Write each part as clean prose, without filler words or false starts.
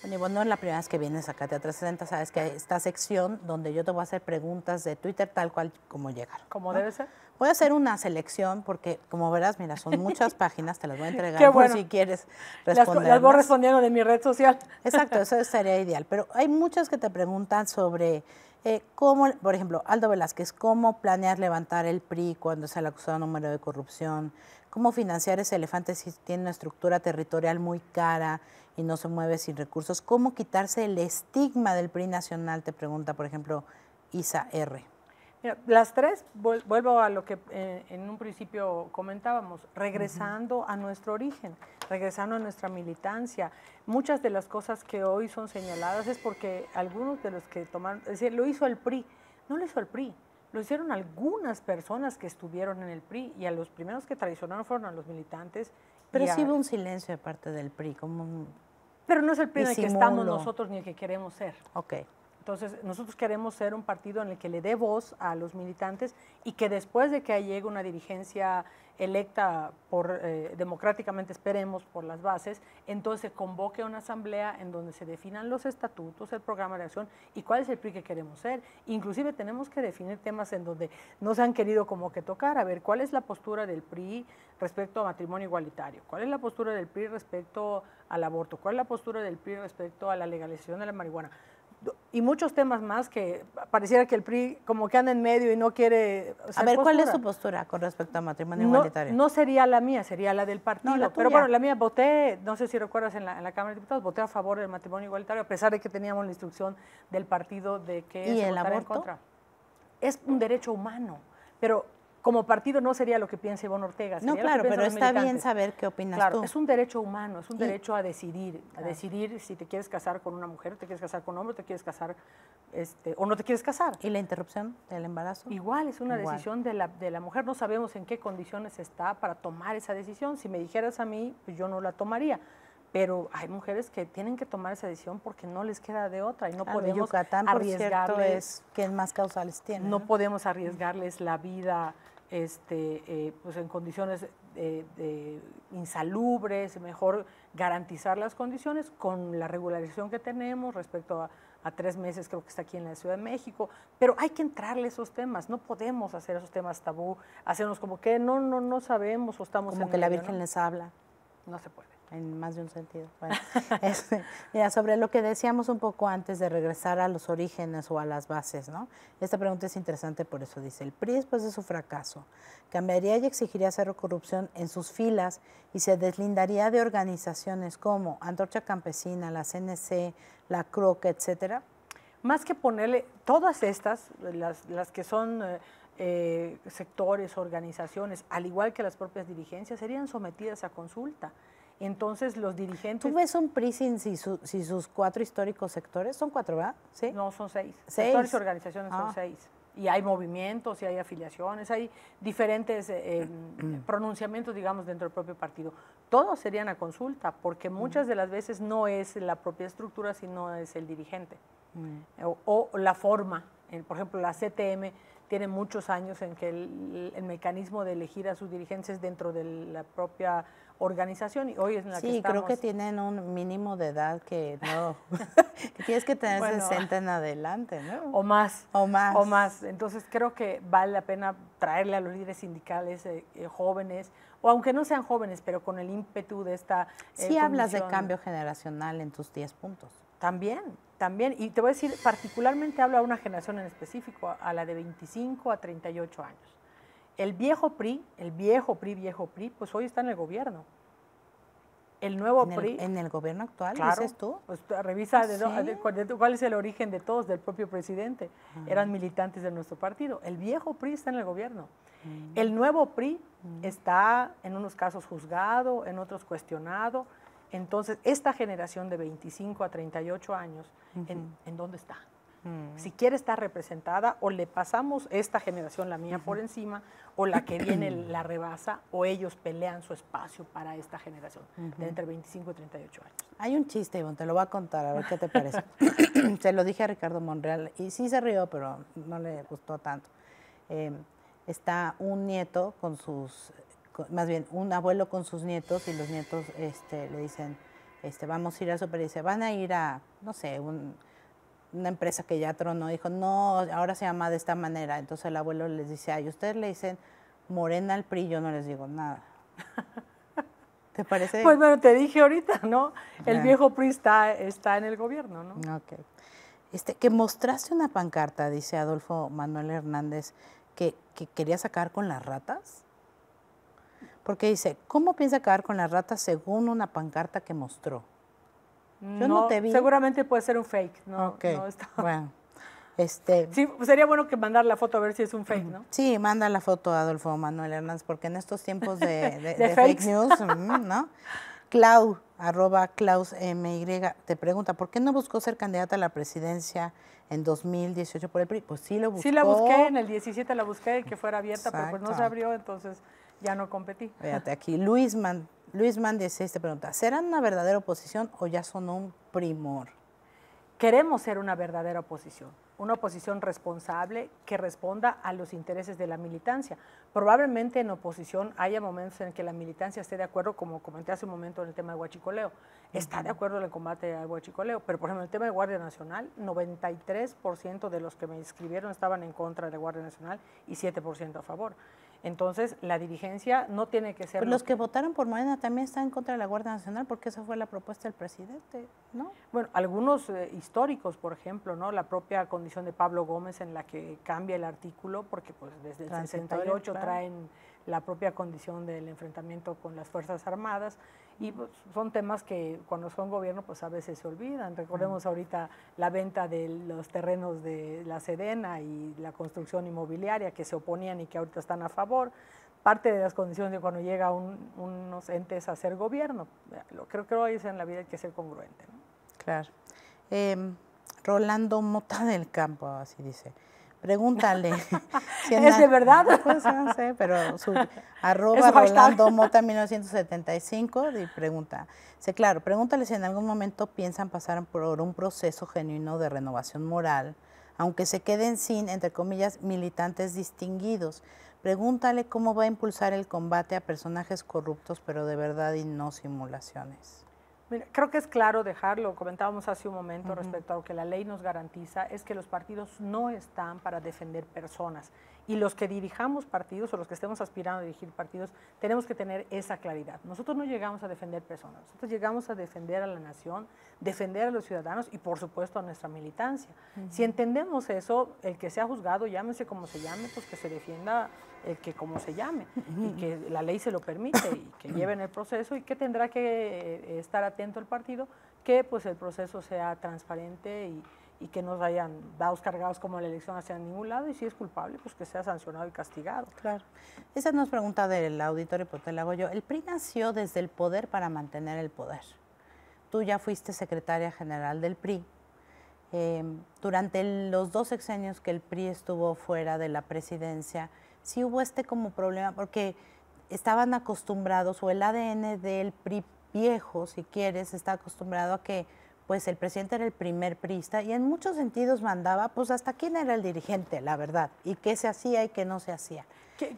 Bueno, Ivonne, no es la primera vez que vienes acá a Teatro 60, sabes que hay esta sección donde yo te voy a hacer preguntas de Twitter tal cual como llegaron. Como ¿no? debe ser. Voy a hacer una selección porque, como verás, mira, son muchas páginas, te las voy a entregar Qué por bueno. si quieres responderlas. Las voy respondiendo de mi red social. Exacto, eso estaría ideal. Pero hay muchas que te preguntan sobre cómo, por ejemplo, Aldo Velázquez, cómo planeas levantar el PRI cuando es el acusado número de corrupción, cómo financiar ese elefante si tiene una estructura territorial muy cara y no se mueve sin recursos, cómo quitarse el estigma del PRI nacional, te pregunta, por ejemplo, Isa R. Mira, las tres, vuelvo a lo que en un principio comentábamos, regresando a nuestro origen, regresando a nuestra militancia. Muchas de las cosas que hoy son señaladas es porque algunos de los que tomaron, es decir, lo hizo el PRI, no lo hizo el PRI, lo hicieron algunas personas que estuvieron en el PRI y a los primeros que traicionaron fueron a los militantes. Pero sí hubo un silencio de parte del PRI, como pero no es el PRI en el que estamos nosotros ni el que queremos ser. Ok. Entonces, nosotros queremos ser un partido en el que le dé voz a los militantes y que después de que llegue una dirigencia electa democráticamente, esperemos, por las bases, entonces se convoque una asamblea en donde se definan los estatutos, el programa de acción y cuál es el PRI que queremos ser. Inclusive tenemos que definir temas en donde no se han querido como que tocar, a ver, ¿cuál es la postura del PRI respecto a matrimonio igualitario? ¿Cuál es la postura del PRI respecto al aborto? ¿Cuál es la postura del PRI respecto a la legalización de la marihuana? Y muchos temas más que pareciera que el PRI como que anda en medio y no quiere hacer. A ver, ¿cuál es su postura con respecto a matrimonio igualitario? No sería la mía, sería la del partido. No, la pero bueno, la mía voté, no sé si recuerdas en la Cámara de Diputados, voté a favor del matrimonio igualitario, a pesar de que teníamos la instrucción del partido de que se votara en contra. Es un derecho humano, pero como partido no sería lo que piensa Ivonne Ortega. No, claro, pero está bien saber qué opinas tú. Es un derecho humano, es un derecho a decidir si te quieres casar con una mujer, te quieres casar con un hombre, te quieres casar o no te quieres casar. ¿Y la interrupción del embarazo? Igual, es una decisión de la mujer, no sabemos en qué condiciones está para tomar esa decisión. Si me dijeras a mí, pues yo no la tomaría. Pero hay mujeres que tienen que tomar esa decisión porque no les queda de otra y no podemos Yucatán, arriesgarles. Por cierto, es quien más causales tiene. No podemos arriesgarles la vida pues en condiciones insalubres, mejor garantizar las condiciones con la regularización que tenemos respecto a 3 meses, creo que está aquí en la Ciudad de México, pero hay que entrarle esos temas, no podemos hacer esos temas tabú, hacernos como que no sabemos o estamos como en que medio, la Virgen les habla. No se puede. En más de un sentido. Bueno, mira, sobre lo que decíamos un poco antes de regresar a los orígenes o a las bases, ¿no? Esta pregunta es interesante, por eso dice, el PRI después de su fracaso, ¿cambiaría y exigiría cero corrupción en sus filas y se deslindaría de organizaciones como Antorcha Campesina, la CNC, la CROC, etcétera? Más que ponerle, todas estas, las que son sectores, organizaciones, al igual que las propias dirigencias, serían sometidas a consulta. Entonces los dirigentes... ¿Tú ves un PRI sin sus 4 históricos sectores? Son 4, ¿verdad? ¿Sí? No, son 6. 6. Sectores y organizaciones son 6. Y hay movimientos, y hay afiliaciones, hay diferentes pronunciamientos, digamos, dentro del propio partido. Todos serían a consulta, porque muchas de las veces no es la propia estructura, sino es el dirigente. O la forma. Por ejemplo, la CTM tiene muchos años en que el mecanismo de elegir a sus dirigentes dentro de la propia organización y hoy es en la que estamos. Sí, creo que tienen un mínimo de edad que no, que tienes que tener 60 en adelante, ¿no? O más. O más. O más. Entonces creo que vale la pena traerle a los líderes sindicales jóvenes, o aunque no sean jóvenes, pero con el ímpetu de esta Sí hablas de cambio generacional en tus 10 puntos. También. Y te voy a decir, particularmente hablo a una generación en específico, a la de 25 a 38 años. El viejo PRI, pues hoy está en el gobierno. El nuevo PRI... ¿En el gobierno actual, claro, dices tú? Pues revisa cuál es el origen de todos, del propio presidente. Eran militantes de nuestro partido. El viejo PRI está en el gobierno. El nuevo PRI está en unos casos juzgado, en otros cuestionado. Entonces, esta generación de 25 a 38 años, ¿en dónde está? Si quiere estar representada, o le pasamos esta generación, la mía, por encima, o la que viene la rebasa, o ellos pelean su espacio para esta generación, de entre 25 y 38 años. Hay un chiste, Ivonne, te lo voy a contar, a ver qué te parece. Se lo dije a Ricardo Monreal, y sí se rió, pero no le gustó tanto. Está un nieto con sus... más bien un abuelo con sus nietos y los nietos le dicen, vamos a ir al súper, y dice, van a ir a, no sé, una empresa que ya tronó, dijo, no, ahora se llama de esta manera. Entonces el abuelo les dice, ay, ustedes le dicen Morena al PRI, yo no les digo nada. ¿Te parece? Pues bueno, te dije ahorita, ¿no? El viejo PRI está en el gobierno, ¿no? Ok. Que mostraste una pancarta, dice Adolfo Manuel Hernández, que quería acabar con las ratas. Porque dice, ¿cómo piensa acabar con las ratas según una pancarta que mostró? Yo no te vi. Seguramente puede ser un fake, ¿no? Okay. No está. Bueno, sí, sería bueno que mandar la foto a ver si es un fake, ¿no? Sí, manda la foto a Adolfo Manuel Hernández, porque en estos tiempos de fake news, ¿no? @ClausMY te pregunta, ¿por qué no buscó ser candidata a la presidencia en 2018 por el PRI? Pues sí lo buscó. Sí la busqué, en el 17 la busqué, que fuera abierta, pero pues no se abrió, entonces ya no competí. Fíjate aquí, Luisman 16 te pregunta, ¿serán una verdadera oposición o ya son un primor? Queremos ser una verdadera oposición, una oposición responsable que responda a los intereses de la militancia. Probablemente en oposición haya momentos en que la militancia esté de acuerdo, como comenté hace un momento en el tema de huachicoleo, está de acuerdo en el combate al huachicoleo, pero por ejemplo en el tema de Guardia Nacional, 93% de los que me inscribieron estaban en contra de Guardia Nacional y 7% a favor. Entonces, la dirigencia no tiene que ser... Pero los que votaron por Morena también están en contra de la Guardia Nacional porque esa fue la propuesta del presidente, ¿no? Bueno, algunos históricos, por ejemplo, ¿no? La propia condición de Pablo Gómez en la que cambia el artículo, porque pues desde el 68 claro, traen la propia condición del enfrentamiento con las Fuerzas Armadas, y pues, son temas que cuando son gobierno pues a veces se olvidan. Recordemos ahorita la venta de los terrenos de la Sedena y la construcción inmobiliaria que se oponían y que ahorita están a favor. Parte de las condiciones de cuando llega unos entes a ser gobierno. Creo que hoy en la vida hay que ser congruente, ¿no? Claro. Rolando Mota del Campo, así dice. Pregúntale. Si ¿es de verdad? Pues no sé, pero @Rolando Mota 1975 y pregunta. Sí, claro, pregúntale si en algún momento piensan pasar por un proceso genuino de renovación moral, aunque se queden sin, entre comillas, militantes distinguidos. Pregúntale cómo va a impulsar el combate a personajes corruptos, pero de verdad y no simulaciones. Mira, creo que es claro dejarlo, comentábamos hace un momento respecto a lo que la ley nos garantiza, es que los partidos no están para defender personas. Y los que dirijamos partidos o los que estemos aspirando a dirigir partidos, tenemos que tener esa claridad. Nosotros no llegamos a defender personas, nosotros llegamos a defender a la nación, defender a los ciudadanos y por supuesto a nuestra militancia. Si entendemos eso, el que sea juzgado, llámese como se llame, pues que se defienda el que como se llame y que la ley se lo permite y que lleven el proceso y que tendrá que estar atento el partido, que pues el proceso sea transparente y que no hayan dados cargados como la elección hacia ningún lado y si es culpable, pues que sea sancionado y castigado. Claro. Esa no es pregunta del auditorio, pero te la hago yo. El PRI nació desde el poder para mantener el poder. Tú ya fuiste secretaria general del PRI. Durante los 2 sexenios que el PRI estuvo fuera de la presidencia, sí hubo como problema, porque estaban acostumbrados, o el ADN del PRI viejo, si quieres, está acostumbrado a que pues el presidente era el primer priista y en muchos sentidos mandaba, pues hasta quién era el dirigente, la verdad, y qué se hacía y qué no se hacía.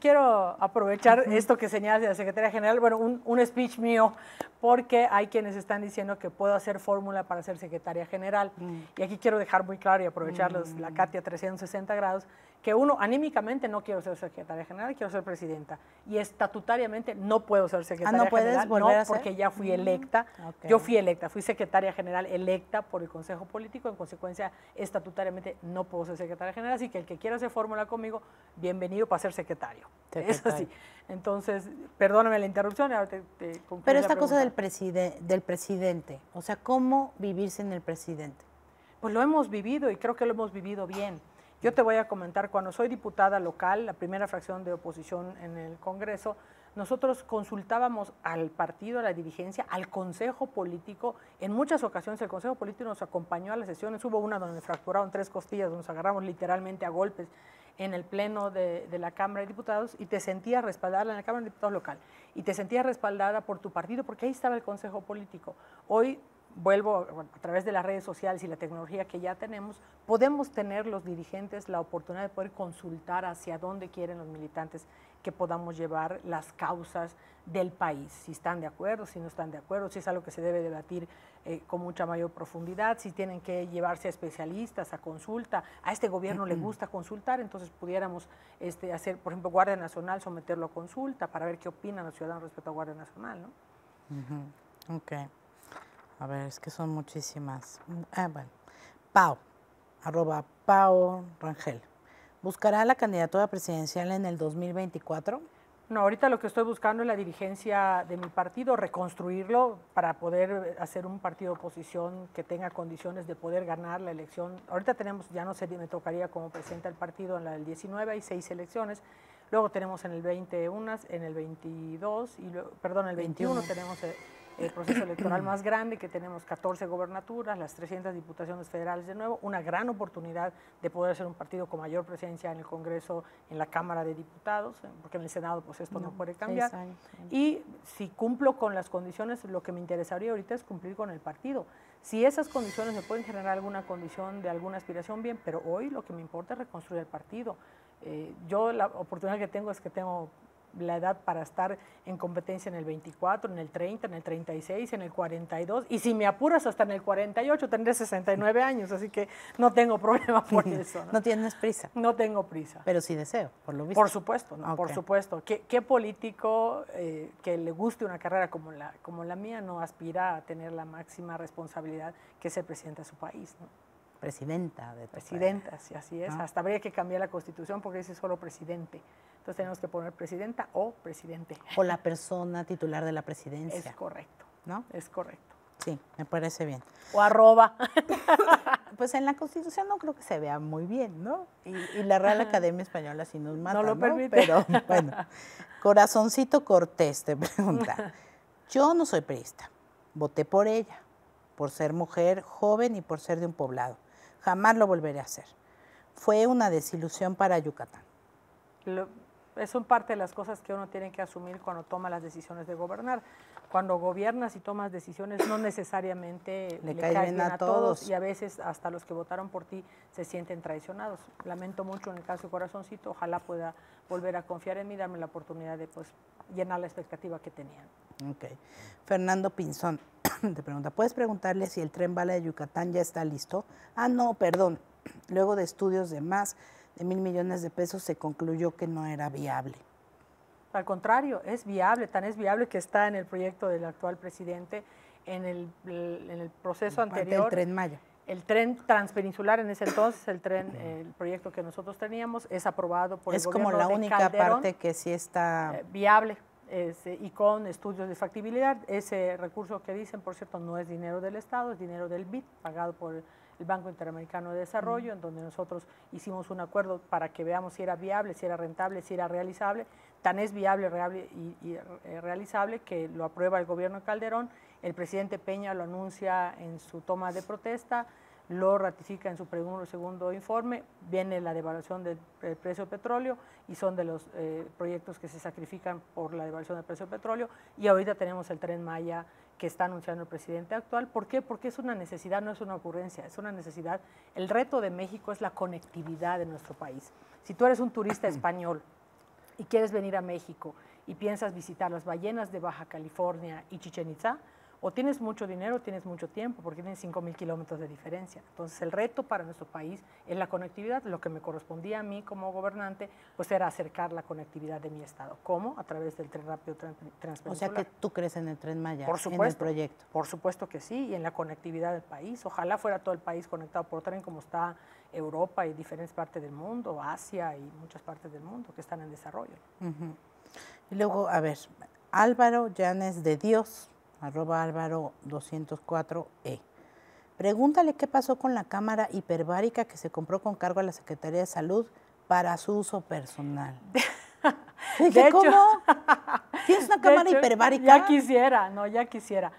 Quiero aprovechar esto que señalas de la Secretaría General, bueno, un speech mío, porque hay quienes están diciendo que puedo hacer fórmula para ser Secretaria General. Y aquí quiero dejar muy claro y aprovechar la Katia 360 grados, que uno, anímicamente no quiero ser Secretaria General, quiero ser Presidenta. Y estatutariamente no puedo ser Secretaria General, no, porque ya fui electa. Yo fui electa, fui Secretaria General electa por el Consejo Político, en consecuencia, estatutariamente no puedo ser Secretaria General, así que el que quiera hacer fórmula conmigo, bienvenido para ser secretario. Es así. Entonces, perdóname la interrupción. Ahora te pero esta cosa del presidente, o sea, ¿cómo vivir sin el presidente? Pues lo hemos vivido y creo que lo hemos vivido bien. Yo te voy a comentar, cuando soy diputada local, la primera fracción de oposición en el Congreso, nosotros consultábamos al partido, a la dirigencia, al Consejo Político. En muchas ocasiones el Consejo Político nos acompañó a las sesiones. Hubo una donde me fracturaron 3 costillas, donde nos agarramos literalmente a golpes en el pleno de la Cámara de Diputados y te sentías respaldada en la Cámara de Diputados local y te sentías respaldada por tu partido porque ahí estaba el Consejo Político. Hoy vuelvo, a través de las redes sociales y la tecnología que ya tenemos, podemos tener los dirigentes la oportunidad de poder consultar hacia dónde quieren los militantes que podamos llevar las causas del país, si están de acuerdo, si no están de acuerdo, si es algo que se debe debatir con mucha mayor profundidad, si tienen que llevarse a especialistas, a consulta. A este gobierno le gusta consultar, entonces pudiéramos hacer, por ejemplo, Guardia Nacional, someterlo a consulta para ver qué opinan los ciudadanos respecto a Guardia Nacional, ¿no? Ok. A ver, es que son muchísimas. Bueno. Pau, @Pau Rangel. ¿Buscará la candidatura presidencial en el 2024? No, ahorita lo que estoy buscando es la dirigencia de mi partido, reconstruirlo para poder hacer un partido de oposición que tenga condiciones de poder ganar la elección. Ahorita tenemos, ya no sé, me tocaría como presidenta del partido en la del 19, hay 6 elecciones. Luego tenemos en el 20 unas, en el 22, perdón, en el 21 tenemos el proceso electoral más grande, que tenemos 14 gobernaturas, las 300 diputaciones federales de nuevo, una gran oportunidad de poder hacer un partido con mayor presencia en el Congreso, en la Cámara de Diputados, porque en el Senado pues esto no puede cambiar. Y si cumplo con las condiciones, lo que me interesaría ahorita es cumplir con el partido. Si esas condiciones me pueden generar alguna condición de alguna aspiración, bien, pero hoy lo que me importa es reconstruir el partido. Yo la oportunidad que tengo es que tengo la edad para estar en competencia en el 24, en el 30, en el 36, en el 42, y si me apuras hasta en el 48 tendré 69 años, así que no tengo problema por eso. ¿No tienes prisa? No tengo prisa. Pero sí deseo, por lo visto. Por supuesto, ¿no? Por supuesto. ¿Qué político que le guste una carrera como la mía no aspira a tener la máxima responsabilidad que es ser presidente de su país, ¿no? Presidenta de tu Presidenta, sí, así es. Hasta habría que cambiar la Constitución porque dice solo presidente. Entonces tenemos que poner presidenta o presidente. O la persona titular de la presidencia. Es correcto, ¿no? Es correcto. Sí, me parece bien. O @. Pues en la Constitución no creo que se vea muy bien, ¿no? Y la Real Academia Española sí nos mata, no lo permite. Pero bueno, Corazoncito Cortés te pregunta, yo no soy priista, voté por ella, por ser mujer joven y por ser de un poblado. Jamás lo volveré a hacer. Fue una desilusión para Yucatán. Son parte de las cosas que uno tiene que asumir cuando toma las decisiones de gobernar. Cuando gobiernas y tomas decisiones no necesariamente le cae bien a todos, y a veces hasta los que votaron por ti se sienten traicionados. Lamento mucho en el caso de Corazoncito, ojalá pueda volver a confiar en mí, darme la oportunidad de llenar la expectativa que tenían. Okay. Fernando Pinzón te pregunta, ¿puedes preguntarle si el Tren Bala de Yucatán ya está listo? No, perdón. Luego de estudios de más de 1,000 millones de pesos se concluyó que no era viable. Al contrario, es viable, tan es viable que está en el proyecto del actual presidente, en el proceso anterior. El Tren Maya. El tren transpeninsular en ese entonces, el proyecto que nosotros teníamos, es aprobado por el gobierno de Calderón. Es como la única parte que sí está viable. Y con estudios de factibilidad. Ese recurso que dicen, por cierto, no es dinero del Estado, es dinero del BID, pagado por el Banco Interamericano de Desarrollo, en donde nosotros hicimos un acuerdo para que veamos si era viable, si era rentable, si era realizable. Tan es viable y realizable que lo aprueba el gobierno de Calderón, el presidente Peña lo anuncia en su toma de protesta, lo ratifica en su segundo informe, viene la devaluación del precio del petróleo y son de los proyectos que se sacrifican por la devaluación del precio del petróleo, y ahorita tenemos el Tren Maya que está anunciando el presidente actual. ¿Por qué? Porque es una necesidad, no es una ocurrencia, es una necesidad. El reto de México es la conectividad de nuestro país. Si tú eres un turista español y quieres venir a México y piensas visitar las ballenas de Baja California y Chichén Itzá, o tienes mucho dinero o tienes mucho tiempo, porque tienes 5,000 kilómetros de diferencia. Entonces, el reto para nuestro país es la conectividad. Lo que me correspondía a mí como gobernante, pues era acercar la conectividad de mi estado. ¿Cómo? A través del tren rápido transpeninsular. O sea que tú crees en el Tren Maya, por supuesto, en el proyecto. Por supuesto que sí, y en la conectividad del país. Ojalá fuera todo el país conectado por tren como está Europa y diferentes partes del mundo, Asia y muchas partes del mundo que están en desarrollo. Y luego, a ver, Álvaro Llanes de Dios, @Álvaro204E. Pregúntale qué pasó con la cámara hiperbárica que se compró con cargo a la Secretaría de Salud para su uso personal. Dije, ¿cómo? ¿Tienes una cámara hiperbárica? Ya quisiera.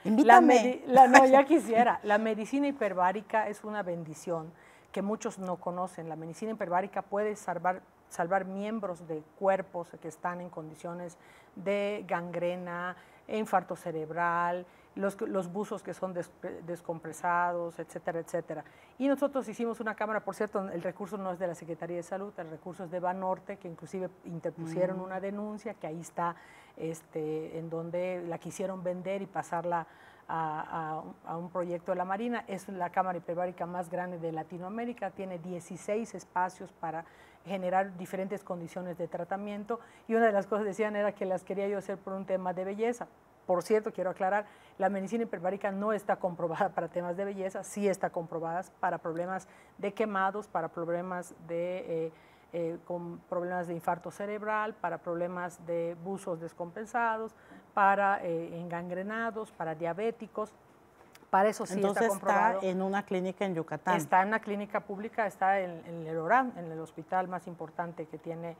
Invítame. Ya quisiera. La medicina hiperbárica es una bendición que muchos no conocen. La medicina hiperbárica puede salvar miembros de cuerpos que están en condiciones de gangrena, infarto cerebral, los buzos que son descompresados, etcétera, etcétera. Y nosotros hicimos una cámara, por cierto, el recurso no es de la Secretaría de Salud, el recurso es de Banorte, que inclusive interpusieron una denuncia, que ahí está, en donde la quisieron vender y pasarla a un proyecto de la Marina. Es la cámara hiperbárica más grande de Latinoamérica, tiene 16 espacios para generar diferentes condiciones de tratamiento, y una de las cosas decían era que las quería yo hacer por un tema de belleza. Por cierto, quiero aclarar, la medicina hiperbárica no está comprobada para temas de belleza, sí está comprobada para problemas de quemados, para problemas con problemas de infarto cerebral, para problemas de buzos descompensados, para engangrenados, para diabéticos. Para eso sí entonces está comprobado. Está en una clínica en Yucatán. Está en una clínica pública, está en el ORAM, en el hospital más importante que tiene,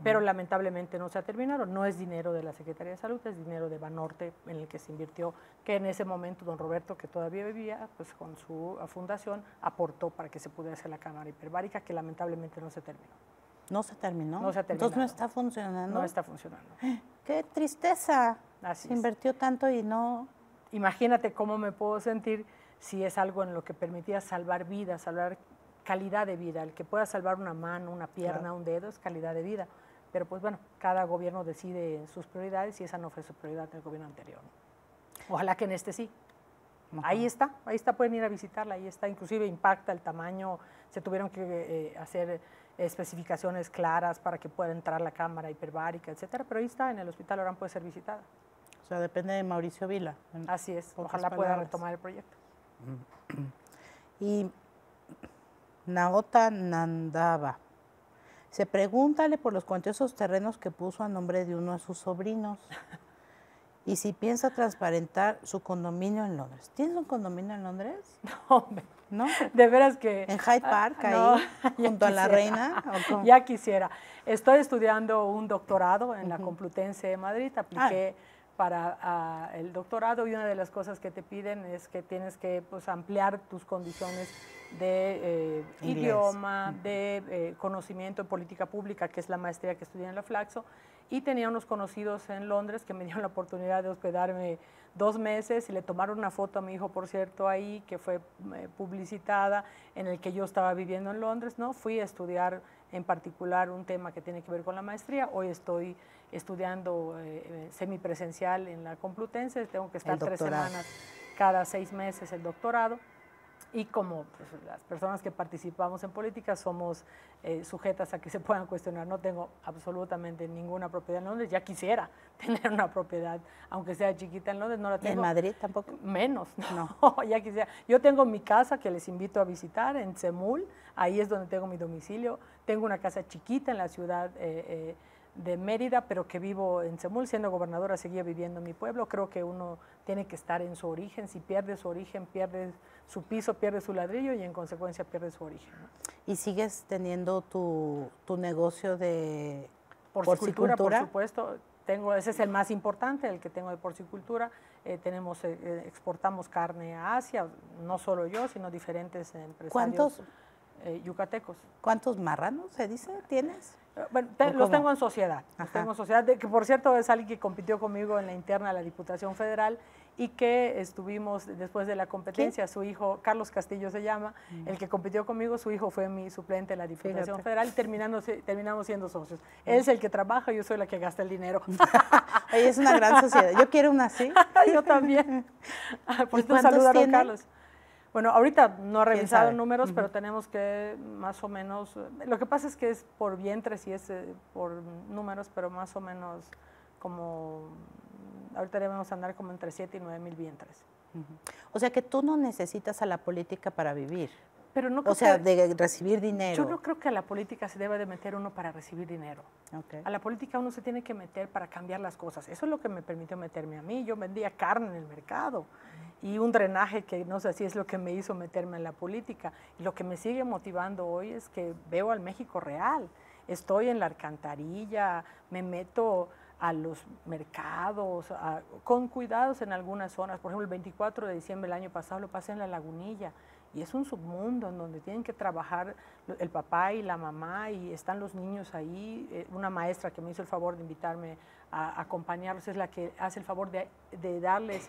pero lamentablemente no se ha terminado. No es dinero de la Secretaría de Salud, es dinero de Banorte, en el que se invirtió, que en ese momento don Roberto, que todavía vivía, pues con su fundación, aportó para que se pudiera hacer la cámara hiperbárica, que lamentablemente no se terminó. ¿No se terminó? No se ha terminado. Entonces no está funcionando. No está funcionando. ¡Qué tristeza! Así se invirtió tanto y no... Imagínate cómo me puedo sentir si es algo en lo que permitía salvar vidas, salvar calidad de vida. El que pueda salvar una mano, una pierna, claro, un dedo, es calidad de vida. Pero pues bueno, cada gobierno decide sus prioridades y esa no fue su prioridad del gobierno anterior. Ojalá que en este sí. Ahí está, pueden ir a visitarla, ahí está, inclusive impacta el tamaño, se tuvieron que hacer especificaciones claras para que pueda entrar la cámara hiperbárica, etcétera, pero ahí está, en el Hospital Orán puede ser visitada. O sea, depende de Mauricio Vila. Así es, ojalá pueda retomar el proyecto. Y Naota Nandava, pregúntale por los cuantiosos terrenos que puso a nombre de uno de sus sobrinos y si piensa transparentar su condominio en Londres. ¿Tienes un condominio en Londres? No, hombre. ¿No? De veras que... ¿En Hyde Park, no, ahí, junto a la reina? ¿O ya quisiera. Estoy estudiando un doctorado en la Complutense de Madrid, apliqué para el doctorado y una de las cosas que te piden es que tienes que pues, ampliar tus condiciones de idioma, de conocimiento en política pública, que es la maestría que estudié en la Flaxo, y tenía unos conocidos en Londres que me dieron la oportunidad de hospedarme 2 meses y le tomaron una foto a mi hijo, por cierto, ahí, que fue publicitada, en el que yo estaba viviendo en Londres, ¿no? Fui a estudiar en particular un tema que tiene que ver con la maestría. Hoy estoy estudiando semipresencial en la Complutense, tengo que estar 3 semanas cada 6 meses el doctorado. Y como pues, las personas que participamos en política somos sujetas a que se puedan cuestionar, no tengo absolutamente ninguna propiedad en Londres, ya quisiera tener una propiedad, aunque sea chiquita en Londres, no la tengo. ¿En Madrid tampoco? Menos, no, ya quisiera. Yo tengo mi casa que les invito a visitar en Semul, ahí es donde tengo mi domicilio, tengo una casa chiquita en la ciudad de Mérida, pero que vivo en Semul, siendo gobernadora seguía viviendo en mi pueblo. Creo que uno tiene que estar en su origen, si pierde su origen, pierde su piso, pierde su ladrillo y en consecuencia pierde su origen, ¿no? ¿Y sigues teniendo tu negocio de porcicultura? Por supuesto, ese es el más importante, el que tengo de porcicultura. Exportamos carne a Asia, no solo yo, sino diferentes empresarios. ¿Cuántos? Yucatecos. ¿Cuántos marranos, se dice, tienes? Bueno, los tengo en sociedad. Los tengo en sociedad, que por cierto es alguien que compitió conmigo en la interna de la Diputación Federal y que estuvimos después de la competencia. ¿Qué? Su hijo, Carlos Castillo se llama, el que compitió conmigo, su hijo fue mi suplente en la Diputación Federal y terminamos siendo socios. Él es el que trabaja, yo soy la que gasta el dinero. Oye, es una gran sociedad. Yo quiero una así. Yo también. Por un saludo a don Carlos. Bueno, ahorita no he revisado números, pero tenemos que más o menos, lo que pasa es que es por vientres y es por números, pero más o menos como, ahorita debemos andar como entre 7 y 9 mil vientres. O sea que tú no necesitas a la política para vivir. Pero no o sea, de recibir dinero. Yo no creo que a la política se debe de meter uno para recibir dinero. A la política uno se tiene que meter para cambiar las cosas. Eso es lo que me permitió meterme a mí. Yo vendía carne en el mercado y un drenaje que no sé si es lo que me hizo meterme en la política. Y lo que me sigue motivando hoy es que veo al México real. Estoy en la alcantarilla, me meto a los mercados, con cuidados en algunas zonas. Por ejemplo, el 24 de diciembre del año pasado lo pasé en La Lagunilla y es un submundo en donde tienen que trabajar el papá y la mamá y están los niños ahí. Una maestra que me hizo el favor de invitarme a acompañarlos es la que hace el favor de darles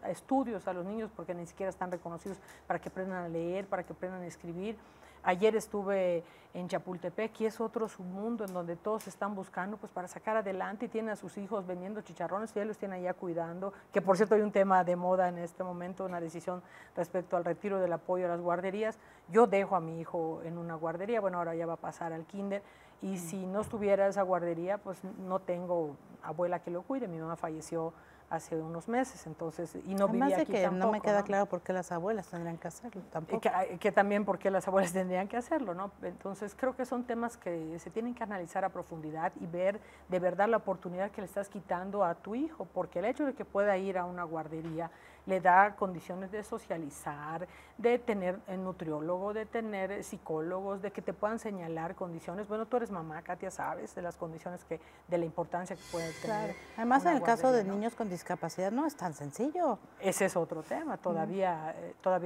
estudios a los niños porque ni siquiera están reconocidos para que aprendan a leer, para que aprendan a escribir. Ayer estuve en Chapultepec y es otro submundo en donde todos están buscando pues para sacar adelante y tienen a sus hijos vendiendo chicharrones y ellos los tienen allá cuidando, que por cierto hay un tema de moda en este momento, una decisión respecto al retiro del apoyo a las guarderías. Yo dejo a mi hijo en una guardería, bueno, ahora ya va a pasar al kinder, y si no estuviera esa guardería, pues no tengo abuela que lo cuide, mi mamá falleció hace unos meses, entonces, y no vivía aquí que tampoco. No me queda claro por qué las abuelas tendrían que hacerlo tampoco. Que también por qué las abuelas tendrían que hacerlo, ¿no? Entonces, creo que son temas que se tienen que analizar a profundidad y ver de verdad la oportunidad que le estás quitando a tu hijo, porque el hecho de que pueda ir a una guardería le da condiciones de socializar, de tener nutriólogo, de tener psicólogos, de que te puedan señalar condiciones. Bueno, tú eres mamá, Katia, sabes de las condiciones de la importancia que puede tener. Claro. Además, en el caso de niños con discapacidad no es tan sencillo. Ese es otro tema, todavía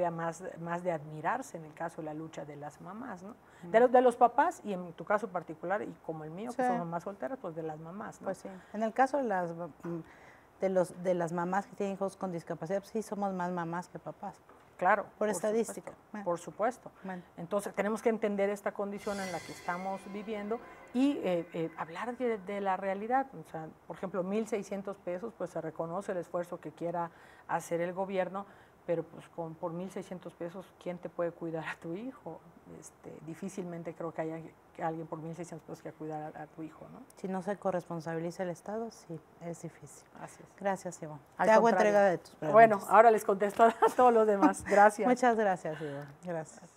más de admirarse en el caso de la lucha de las mamás, ¿no? De los papás y en tu caso particular y como el mío, que son mamás solteras, pues de las mamás, ¿no? Pues sí. En el caso de las mamás que tienen hijos con discapacidad, pues sí somos más mamás que papás. Claro. Por estadística. Por supuesto. Entonces, tenemos que entender esta condición en la que estamos viviendo y hablar de la realidad. O sea, por ejemplo, 1,600 pesos, pues se reconoce el esfuerzo que quiera hacer el gobierno, pero pues por 1,600 pesos, ¿quién te puede cuidar a tu hijo? Difícilmente creo que haya alguien por 1,600 pesos que cuidar a tu hijo, ¿no? Si no se corresponsabiliza el Estado, sí, es difícil. Así es. Gracias, Ivonne. Te hago entrega de tus preguntas. Bueno, ahora les contesto a todos los demás. Gracias. Muchas gracias, Ivonne. Gracias.